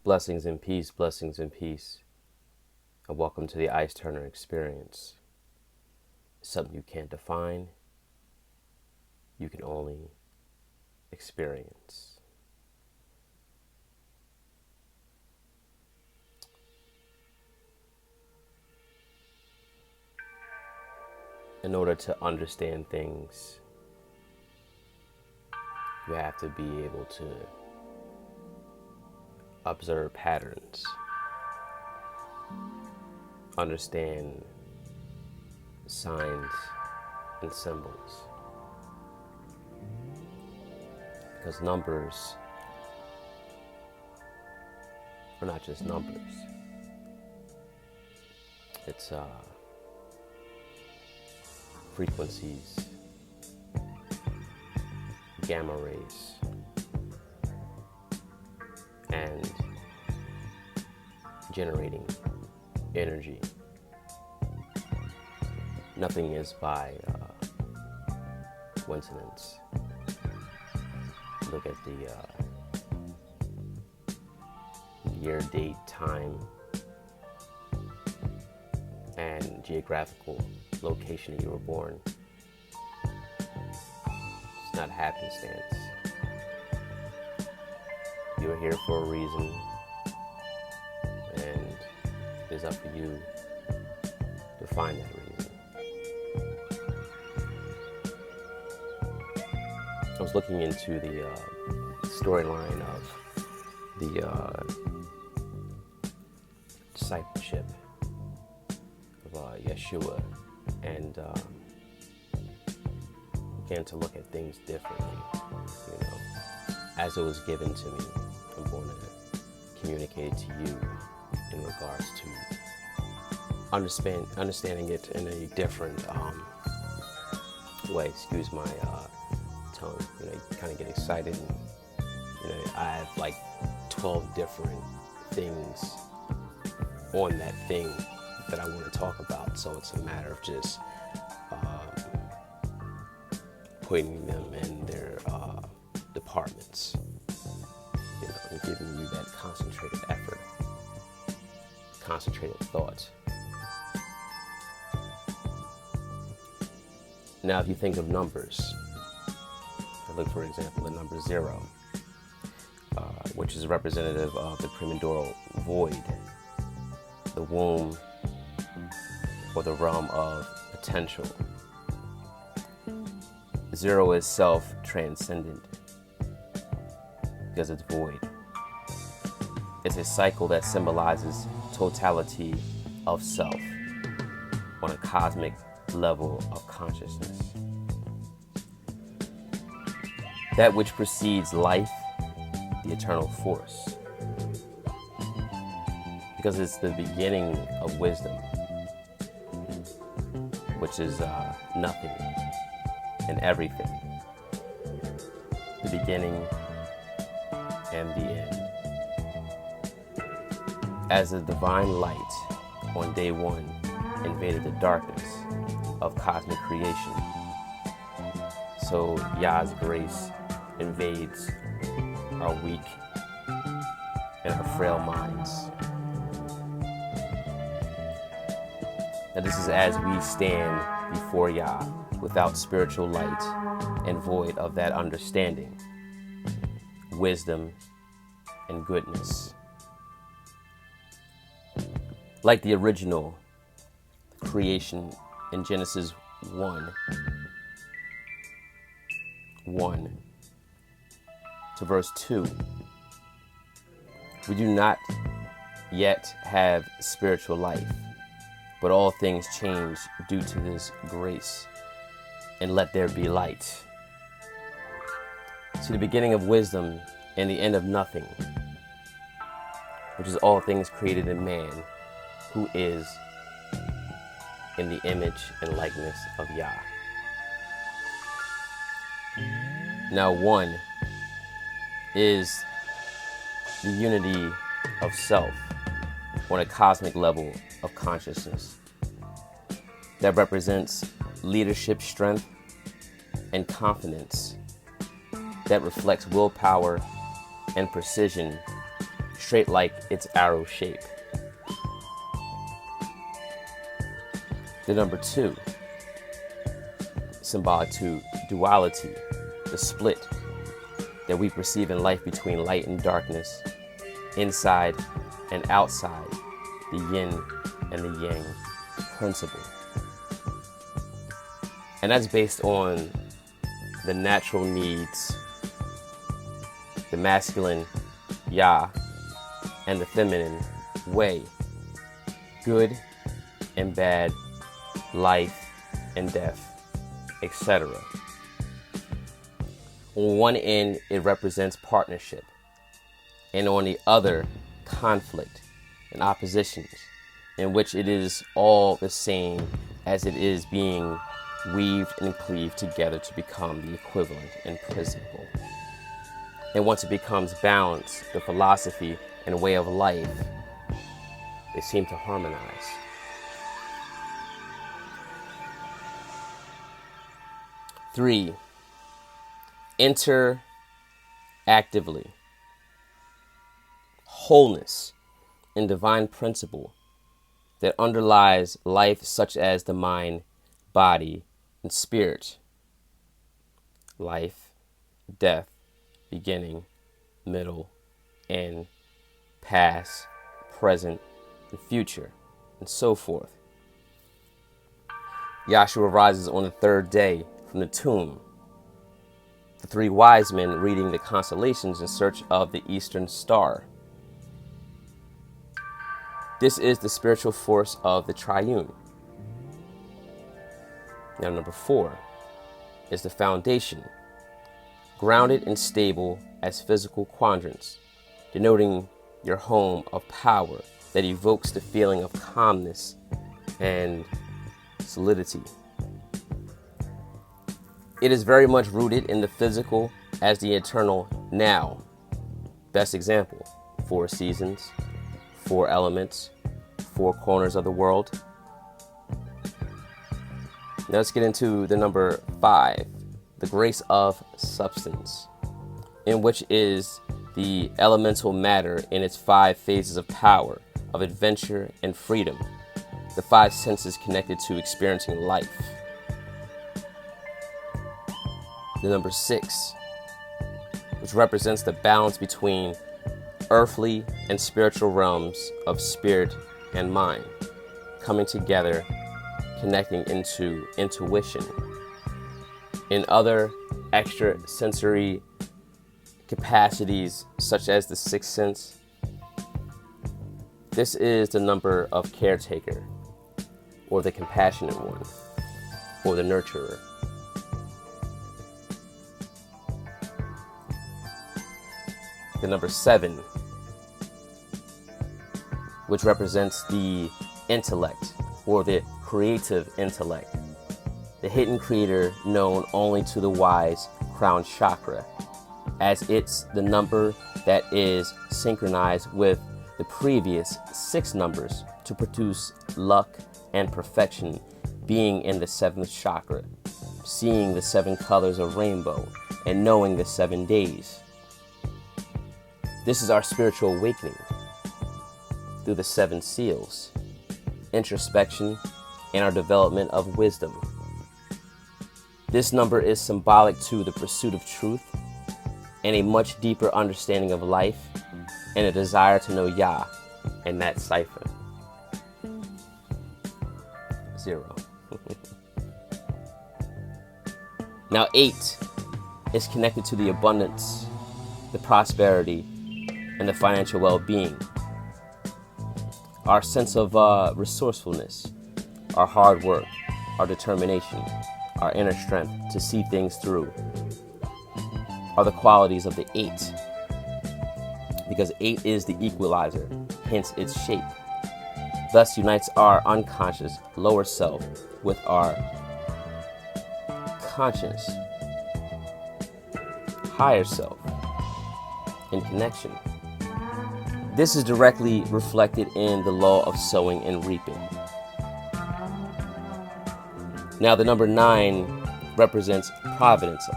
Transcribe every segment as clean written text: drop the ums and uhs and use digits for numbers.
Blessings and peace, blessings and peace. And welcome to the Ice Turner experience. It's something you can't define, you can only experience. In order to understand things, you have to be able to observe patterns, understand signs and symbols. Because numbers are not just numbers. It's frequencies, gamma rays, and generating energy. Nothing is by coincidence. Look at the year, date, time, and geographical location that you were born. It's not happenstance. You're here for a reason, and it's up for you to find that reason. I was looking into the storyline of the discipleship of Yeshua, and began to look at things differently. You know, as it was given to me, I'm going to communicate it to you in regards to understanding it in a different way. Excuse my tongue. You know, you kind of get excited, and you know, I have like 12 different things on that thing that I want to talk about, so it's a matter of just putting them in their departments, you know, and giving you that concentrated effort, concentrated thought. Now, if you think of numbers, look, for example, the number 0, which is representative of the primordial void, the womb, or the realm of potential. 0 is self-transcendent because it's void. It's a cycle that symbolizes totality of self on a cosmic level of consciousness. That which precedes life, the eternal force. Because it's the beginning of wisdom, which is nothing and everything. The beginning and the end. As the divine light on day 1 invaded the darkness of cosmic creation, so Yah's grace invades our weak and our frail minds. Now, this is as we stand before Yah without spiritual light and void of that understanding, wisdom, and goodness. Like the original creation in Genesis 1 to verse 2, we do not yet have spiritual life, but all things change due to this grace, and let there be light. See, the beginning of wisdom and the end of nothing, which is all things created in man, who is in the image and likeness of Yah. Now, 1 is the unity of self on a cosmic level of consciousness that represents leadership strength and confidence, that reflects willpower and precision straight like its arrow shape. The number 2, symbolic to duality, the split that we perceive in life between light and darkness, inside and outside, the yin and the yang principle. And that's based on the natural needs, the masculine ya and the feminine wei, good and bad, life and death, etc. On one end, it represents partnership, and on the other, conflict and oppositions, in which it is all the same as it is being weaved and cleaved together to become the equivalent and principle. And once it becomes balance, the philosophy and way of life, they seem to harmonize. Three, enter actively. Wholeness in divine principle that underlies life, such as the mind, body, and spirit. Life, death, beginning, middle, end, past, present, and future, and so forth. Yeshua rises on the 3rd day from the tomb. The 3 wise men reading the constellations in search of the eastern star. This is the spiritual force of the triune. Now, number 4 is the foundation, grounded and stable as physical quadrants, denoting your home of power that evokes the feeling of calmness and solidity. It is very much rooted in the physical as the eternal now. Best example, 4 seasons, 4 elements, 4 corners of the world. Now let's get into the number 5, the grace of substance, in which is the elemental matter in its 5 phases of power, of adventure and freedom, the 5 senses connected to experiencing life. The number 6, which represents the balance between earthly and spiritual realms of spirit and mind, coming together, connecting into intuition. In other extrasensory capacities, such as the 6th sense, this is the number of caretaker, or the compassionate one, or the nurturer. The number 7, which represents the intellect, or the creative intellect, the hidden creator known only to the wise, crown chakra, as it's the number that is synchronized with the previous 6 numbers to produce luck and perfection, being in the 7th chakra, seeing the 7 colors of rainbow, and knowing the 7 days. This is our spiritual awakening through the 7 seals, introspection, and our development of wisdom. This number is symbolic to the pursuit of truth and a much deeper understanding of life and a desire to know Yah in that cipher. 0. Now 8 is connected to the abundance, the prosperity, and the financial well-being. Our sense of resourcefulness, our hard work, our determination, our inner strength to see things through are the qualities of the 8. Because 8 is the equalizer, hence its shape. Thus unites our unconscious lower self with our conscious higher self in connection. This is directly reflected in the law of sowing and reaping. Now the number 9 represents providence,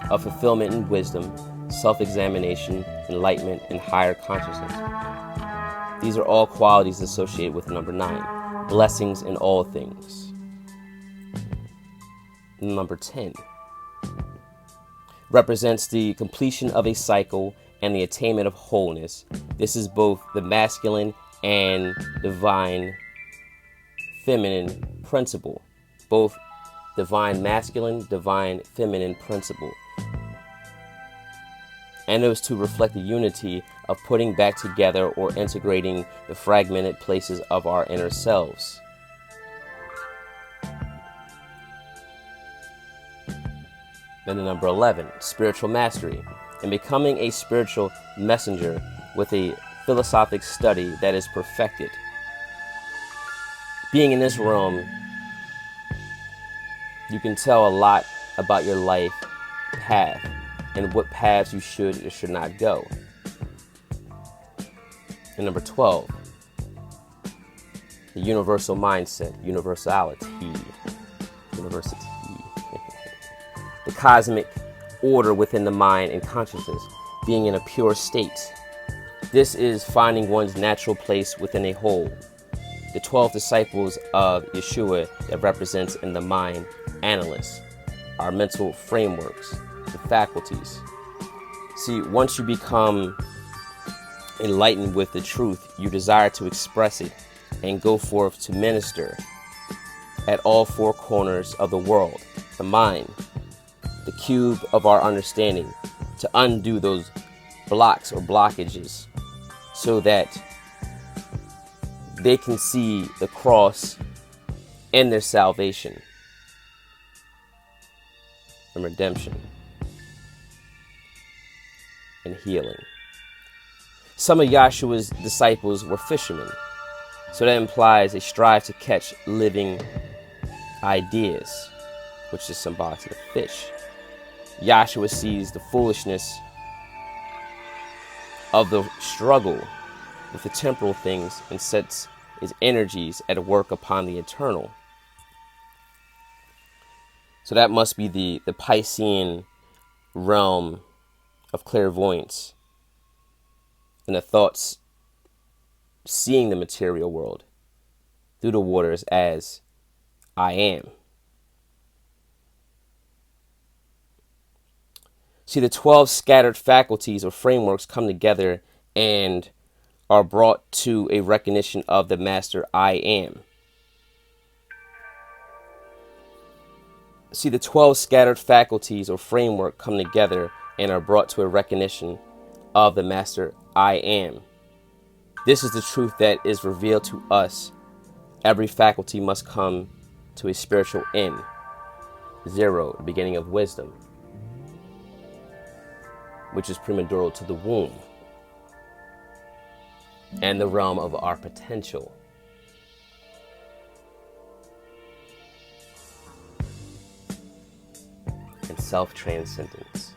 of fulfillment and wisdom, self-examination, enlightenment, and higher consciousness. These are all qualities associated with number 9, blessings in all things. Number 10 represents the completion of a cycle and the attainment of wholeness. This is both the masculine and divine feminine principle. Both divine masculine, divine feminine principle. And it was to reflect the unity of putting back together or integrating the fragmented places of our inner selves. Then the number 11, spiritual mastery, and becoming a spiritual messenger with a philosophic study that is perfected. Being in this realm, you can tell a lot about your life path and what paths you should or should not go. And number 12, the universal mindset, universality. The cosmic order within the mind and consciousness, being in a pure state. This is finding one's natural place within a whole. The 12 disciples of Yeshua that represents in the mind analysts, our mental frameworks, the faculties. See, once you become enlightened with the truth, you desire to express it and go forth to minister at all 4 corners of the world, the mind, the cube of our understanding, to undo those blocks or blockages so that they can see the cross and their salvation and redemption and healing. Some of Yeshua's disciples were fishermen, so that implies a strive to catch living ideas, which is symbolic to the fish. Yeshua sees the foolishness of the struggle with the temporal things and sets his energies at work upon the eternal. So that must be the Piscean realm of clairvoyance and the thoughts seeing the material world through the waters as I am. See, the 12 scattered faculties or frameworks come together and are brought to a recognition of the master I am. See, the 12 scattered faculties or framework come together and are brought to a recognition of the master I am. This is the truth that is revealed to us. Every faculty must come to a spiritual end. 0, the beginning of wisdom, which is premadural to the womb and the realm of our potential. And self-transcendence.